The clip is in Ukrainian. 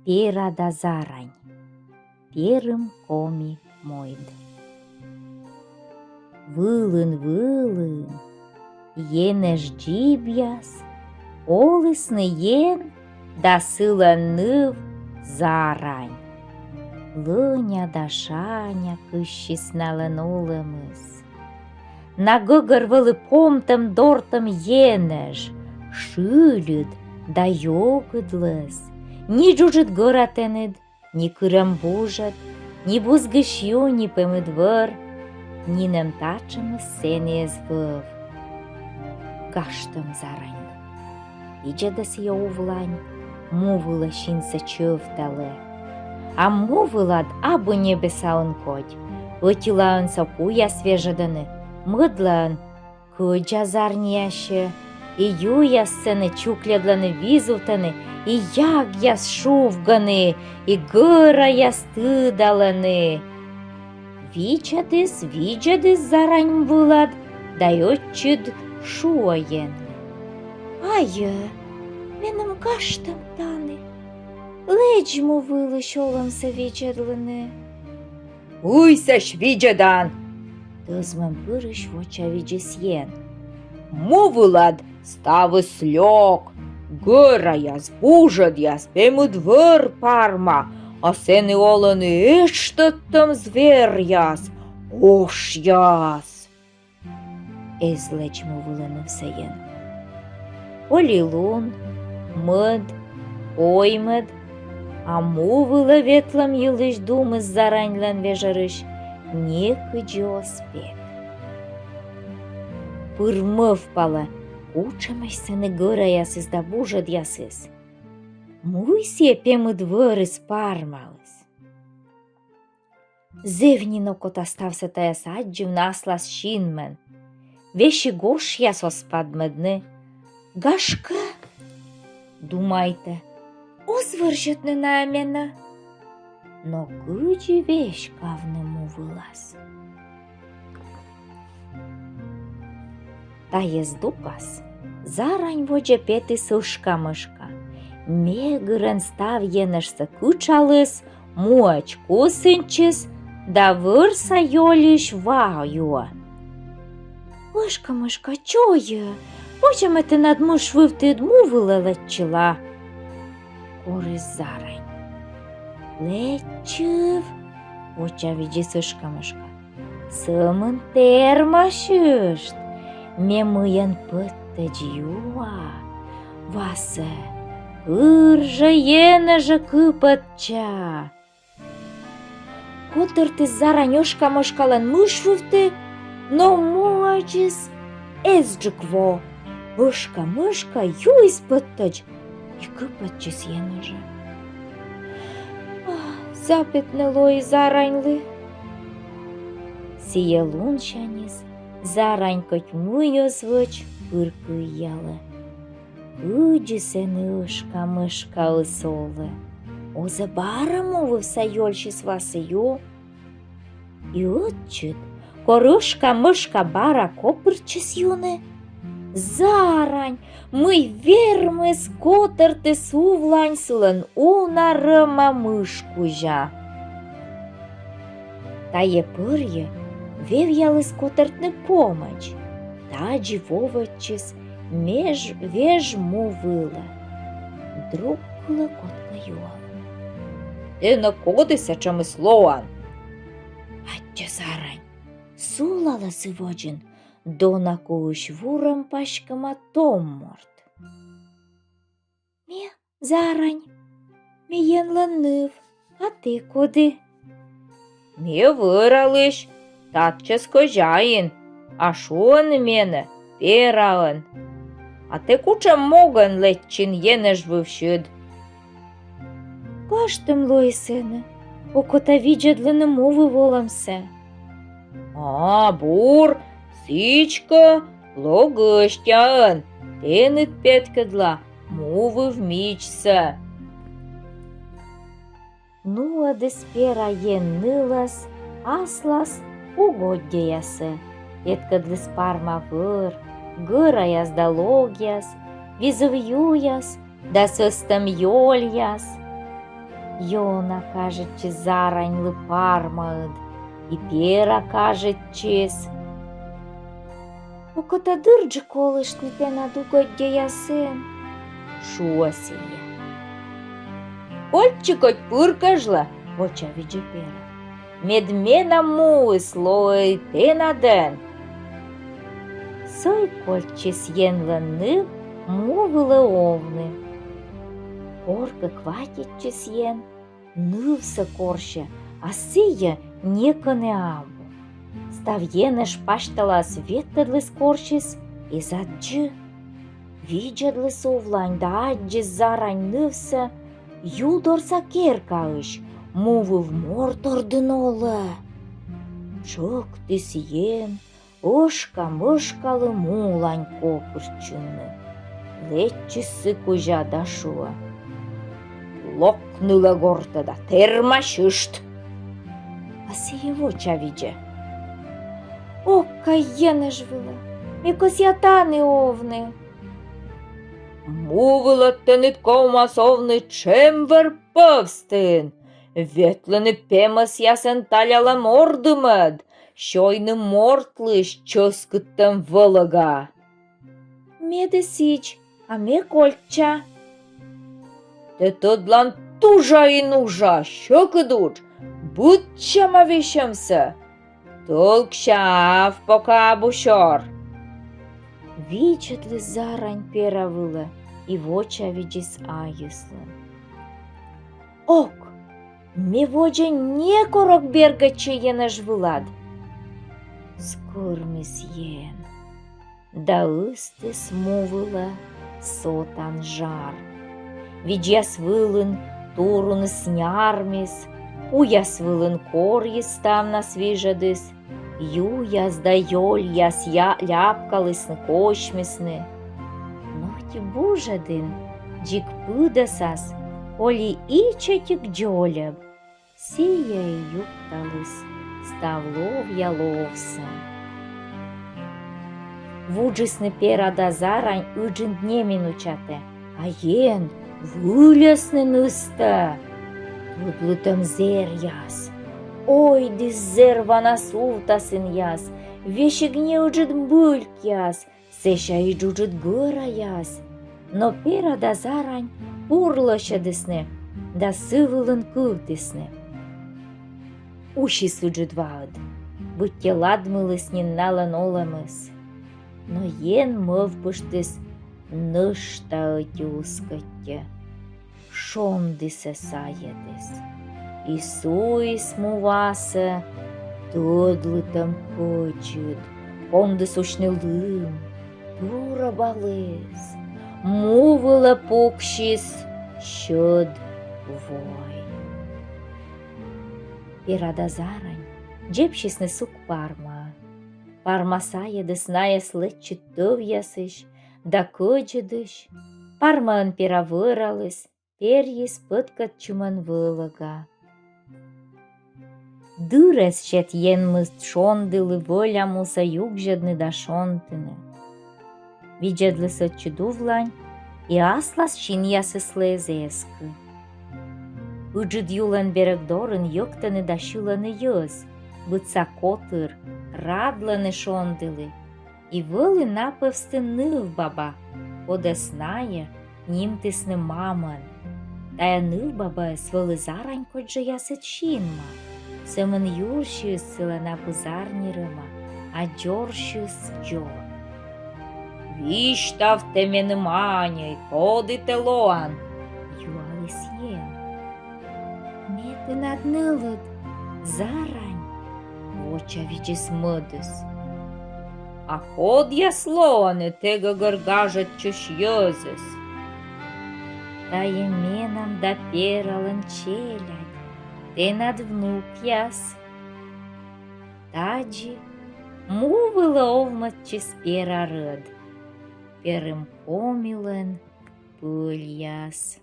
Пера да зарань, перым коми мойд. Вылын, енеш джибьяс, олысны ен да сыланныв зарань. Лыня да шаня кыщисналын олымыз. На гыгырвылы помтым дортым енеш, шылыд да йогыдлыз. Ни жужыт гыратыныд, ни кырам бужат, ни бузгышю, ни пымыдвыр, ни нем тачымыз сенез вăв. Гаштым зараньлы. Иджедес йовлань, мувыла шинса чăвталы. А мувылад абы небесаун коть. Ытилаун сапуя свежедыны, мыдлаун кыджа зарняще, и юя сцены чукледланы визутаны, и як яс шувганы, и гыра яс тыдаланы. Виджадыс зарань вылад, да йотчыд шуоен. Айы, менің гаштым таны, леджму вылы шолымсы виджадлыны. Уйсаш виджадан! Тызмын пырыш воча виджесьен. Мувылад ставы слёг, гыра яс, бужад яс, пемыдвыр парма, а сены оланы эштыттым звер яс, ош яс. Эз леджму вылыны всеен. Олилун, мыд, оймыд, а мувылы ветлым йылыш думыз зараньлан вежарыш, не кыджи оспек. Пырмыв пала, учамаш сыны гыра ясыз да бужад ясыз. Муйсе пемыдвырыз пармалыз. Зевнино кот остався таяс аджив наслас шинмен. Веші гош яс оспадмедны. Гашка, думайте, озвържетны на амена. Но кыджи веш кавнему вылаз. Та ездукас, зарань воджа пети сылшка-мышка. Мегырын став енышсы кычалыс, муач кусынчыс, да вырса йолиш ваю. Мышка-мышка, чое? Почем это над мыш вывтыд мувыла летчила? Корыс зарань. Летчив, воча виджи сышка-мышка. Сымын термашышт. Ме мыйын пыттыч юа, васы, ыржы енежы кыпытча. Котырты заранёшка мышкалан мыш вывты, но муачыс эзджикво. Вышка-мышка юйс пыттыч, и кыпытчыс енежы. Запетныло и зараньлы. Сие лунчанис, зарань коть муйос вăч пыркыялы. Кыджи сені ышка-мышка ысолы. Озы бара мовы сайольшис васыю. И отчыт, корышка-мышка бара копырчыс юны. Зарань, мый вермыз котырты сувлань сылын унарыма мышкужа. Тае пырье вев ялыс котыртны помощь, таджи вовочис меж веж мувыла. Друккыла котка юал. Ты накодыся чамыслоан. Атча зарань, сулала сыводжин, дона куш вурам пашкама томморт. Ме, зарань, ме енланныв, а ты коды? Ме выралыш, татчас кожайын, а шуын мене пераын. А ты куча моган летчин енеш вывшыд. Гаштым лойсыны, окота виджадлыны мовы воламсы. А, бур, сичка, логыштяын, тенит петкадла, мувы вмичса. Ну, а деспера ен нылас, аслас угоддяясы. Петкадлыс парма выр, гыраяс да логяс, визывюяс, да сыстым йольяс. Йона кажучи зарань ли пармаид, і пера кажучись. У кота дирджи колишні те надугоддя ясин. Шосіє. Кольчикоть пыркажла, Воча відже пера. медмена муи слой те наден. Сой кольчис єнлени мовили овни. Орка кватічис єн, нився корще, а сия неко не або. Став єне шпаштала світтедли скорчис, і заджи. Віджедли совлань, да аджис зарань нився, юдорса керкаиш, мовив мортор диноле. Чок ти сієн, ошка мишкали мулань копищини. Лечі сикужа дашуа. Локнула гортада, термашишт. А сіє воча відже. Ока єне жвила, якось ятани овни. Мовила те нитко масовний чемвер павстин. Ветлени пемас ясен таляла мордимед, щойни мортли щось киттем вилага. Меди січ, а ме кольча. Те тодлан тужа і нужа, що кидуч, будчама віщамся. Толкшав пока бушор. Вічетли зарань перавила, і воча віджіс аїсли. Ок, ме воджа некорок бергаче єне жвилад. Скормис єн. Да истис мовила сотан жар. Віджяс вилин турун снярміс, уяс вилин кор'їс став на свіжадис, юяс да йольяс ляпкалисни кошмісни. Ноті бужадин, джік пидасас, олі ічетік джоляб, сія й юкталис, став лов'я ловса. Вуджисни перада зарань ыджин дне минучате, а ен вылесны ныста. Тудлытым зер яс, ой дис зер ванасултасын яс, вешігне уджит бульк яс, сеша и джуджит гыра яс. Но перада зарань урлаша десне, да сывылын кылтысны. Уши суджит ваад, будьте ладмылыснин налан оламыс. Но ен мовпыштыс нышта ытюскатте, шондысе саедыс. И суис муваса, тодлытам кочыт, ондыс ушнылым, тура балыс, мувыла пукшис, щод вой. Перада зарань, джепшисны сук парма. Пармасая десная слечи тов'ясиш, да коджедиш. Парман перавыралыс, пер'їс пыткат чуман вылага. Дырес щет єнмыст шондылы волямуса югжедны да шонтыны. Виджедлысы чудувлань, и аслас шиньясы слезескы. Ыджыд юлан берегдорын йоктаны да шуланы йыз, быца котыр, радлани шондили, і вили напевсти нив баба, подеснає, німтисне маман. Та я нив баба свили заранько джо ясет шінма, семен юрші сила на бузарні рима, а джорші джор. Віштав те менеманя, ходите лоан. Юалис єн. Мети наднилит, зарань. Оча віджіс мидис. А ход я слоане, тега гаргажет чуш йозис. Та єменам да перален челядь, ти над внук яс. Таджі мовила овмат чи спера рид, перем помілен пиль яс.